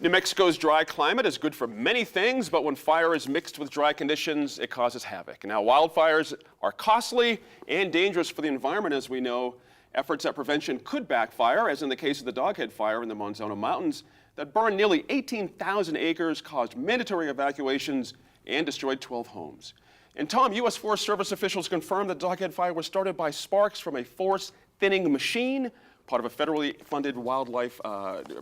New Mexico's dry climate is good for many things, but when fire is mixed with dry conditions, it causes havoc. Now, wildfires are costly and dangerous for the environment, as we know. Efforts at prevention could backfire, as in the case of the Doghead Fire in the Monzona Mountains that burned nearly 18,000 acres, caused mandatory evacuations, and destroyed 12 homes. And Tom, U.S. Forest Service officials confirmed that Doghead Fire was started by sparks from a forest thinning machine, part of a federally funded wildlife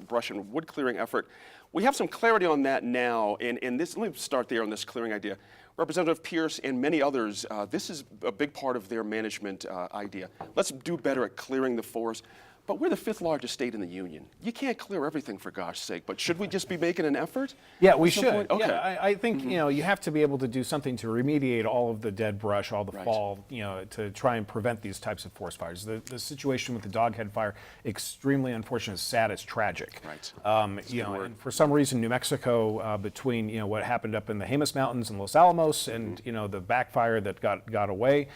brush and wood clearing effort. We have some clarity on that now, and this, let me start there on this clearing idea. Representative Pierce and many others, this is a big part of their management idea. Let's do better at clearing the forest. But we're the 5th largest state in the union. You can't clear everything, for gosh sake, but should we just be making an effort? Yeah, we should. Okay. Yeah, I think, you know, you have to be able to do something to remediate all of the dead brush, all the fall, you know, to try and prevent these types of forest fires. The situation with the Doghead Fire, extremely unfortunate, it's sad, it's tragic. Right. You know, and for some reason, New Mexico, between, you know, what happened up in the Jemez Mountains and Los Alamos and, you know, the backfire that got away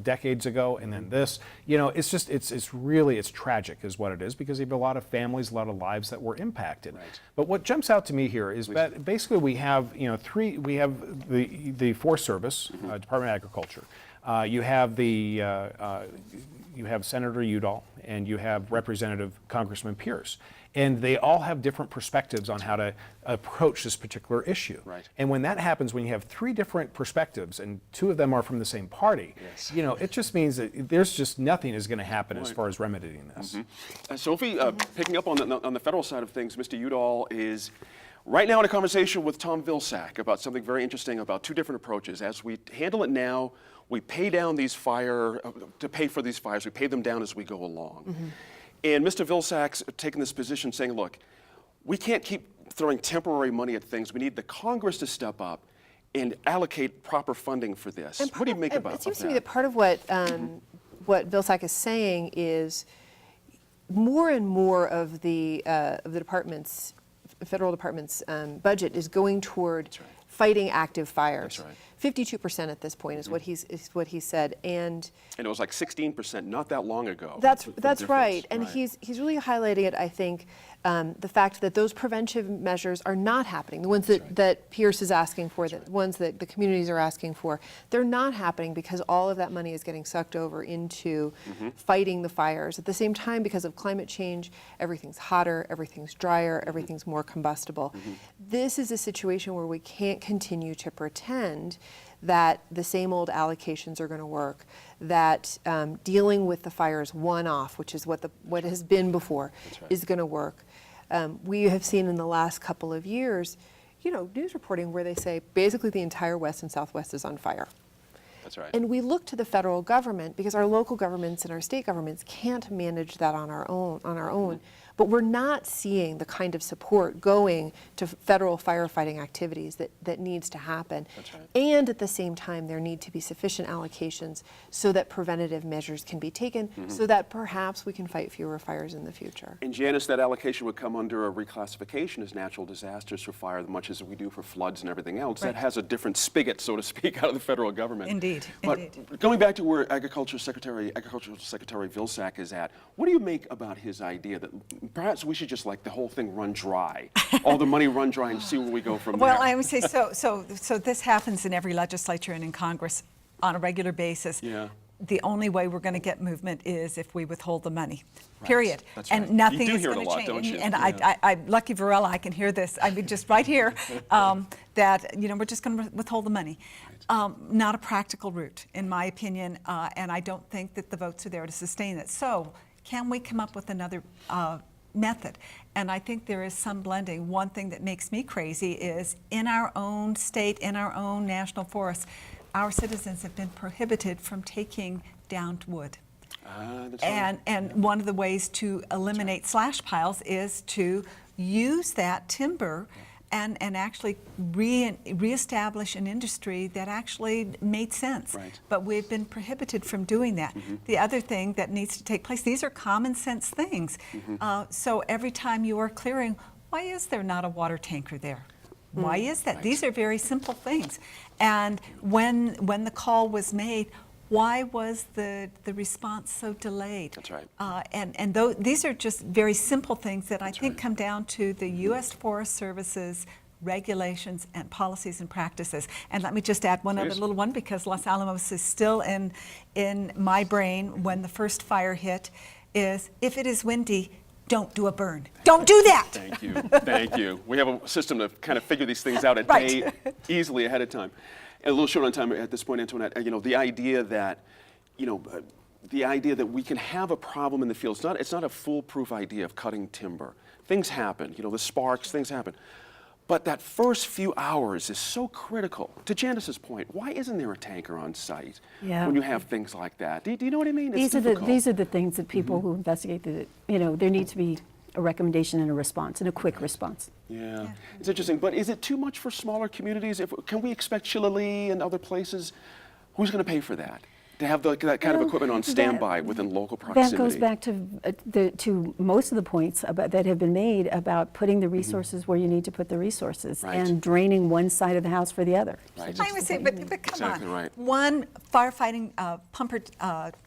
decades ago, and then this, you know, it's just, it's really tragic is what it is, because you have a lot of families, a lot of lives that were impacted. Right. But what jumps out to me here is that basically we have, you know, we have the Forest Service, Department of Agriculture. You have you have Senator Udall, and you have Representative Congressman Pierce. And they all have different perspectives on how to approach this particular issue. Right. And when that happens, when you have 3 different perspectives and 2 of them are from the same party, you know, it just means that there's just nothing is going to happen as far as remedying this. Sophie, picking up on the federal side of things, Mr. Udall is right now in a conversation with Tom Vilsack about something very interesting about 2 different approaches. As we handle it now, we pay down these to pay for these fires, we pay them down as we go along. And Mr. Vilsack's taken this position saying, look, we can't keep throwing temporary money at things. We need the Congress to step up and allocate proper funding for this. What do you make about that? It seems to me that part of what Vilsack is saying is more and more of the federal department's budget is going toward fighting active fires. That's right. 52% at this point is what he said, and it was like 16% not that long ago. That's right, and he's really highlighting it. I think the fact that those preventive measures are not happening, the ones that Pierce is asking for, the ones that the communities are asking for, they're not happening because all of that money is getting sucked over into fighting the fires. At the same time, because of climate change, everything's hotter, everything's drier, everything's more combustible. This is a situation where we can't continue to pretend that the same old allocations are going to work, that dealing with the fires one-off, which is what has been before, is going to work. We have seen in the last couple of years, you know, news reporting where they say basically the entire West and Southwest is on fire. That's right. And we look to the federal government because our local governments and our state governments can't manage that on our own. But we're not seeing the kind of support going to federal firefighting activities that needs to happen. That's right. And at the same time, there need to be sufficient allocations so that preventative measures can be taken, so that perhaps we can fight fewer fires in the future. And Janice, that allocation would come under a reclassification as natural disasters for fire, much as we do for floods and everything else. That has a different spigot, so to speak, out of the federal government. Indeed. But going back to where Agricultural Secretary Vilsack is at, what do you make about his idea that perhaps we should just let the whole thing run dry, all the money run dry, and see where we go from there? Well, I would say so this happens in every legislature and in Congress on a regular basis. Yeah. The only way we're going to get movement is if we withhold the money, period. That's and right. nothing You do is hear it going a to lot, change. don't you? And Yeah. I'm lucky Varela, I can hear this. I mean, just right here, that, you know, we're just going to withhold the money. Not a practical route, in my opinion, and I don't think that the votes are there to sustain it. So can we come up with another method? And I think there is some blending. One thing that makes me crazy is in our own state, in our own national forests, our citizens have been prohibited from taking downed wood. That's right. And one of the ways to eliminate slash piles is to use that timber and actually reestablish an industry that actually made sense. Right. But we've been prohibited from doing that. The other thing that needs to take place, these are common sense things. So every time you are clearing, why is there not a water tanker there? Why is that? Right. These are very simple things. And when the call was made, Why was the response so delayed? That's right. And these are just very simple things that I think come down to the U.S. Forest Service's regulations and policies and practices. And let me just add one other Please. little one, because Los Alamos is still in my brain when the first fire hit, is if it is windy, don't do a burn. Don't do that. Thank you. Thank you. We have a system to kind of figure these things out a Right. day easily ahead of time. And a little short on time at this point, Antoinette, the idea that, the idea that we can have a problem in the field, it's not a foolproof idea of cutting timber. Things happen, the sparks, things happen. But that first few hours is so critical. To Janice's point, why isn't there a tanker on site Yeah. when you have things like that? Do you know what I mean? These are the things that people Mm-hmm. who investigate that, there needs to be a recommendation and a response, and a quick response. Yeah, it's interesting. But is it too much for smaller communities? Can we expect Chillicothe and other places? Who's going to pay for that? To have that kind of Well, equipment on that- standby within local proximity? That goes back to most of the points that have been made about putting the resources where you need to put the resources, Mm-hmm. Right. and draining one side of the house for the other. Right. I would say, but come Exactly on. right. One firefighting pumper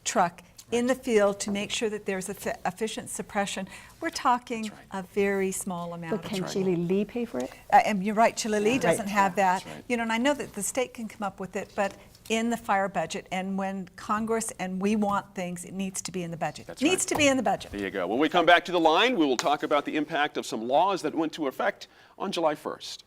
truck in the field to make sure that there's efficient suppression, we're talking a very small amount But of can money. Chile Lee pay for it? And you're right, Chillicothe doesn't have that. That's right. And I know that the state can come up with it, but in the fire budget, and when Congress and we want things, it needs to be in the budget. That's Needs right. to be in the budget. There you go. When we come back to the line, we will talk about the impact of some laws that went into effect on July 1st.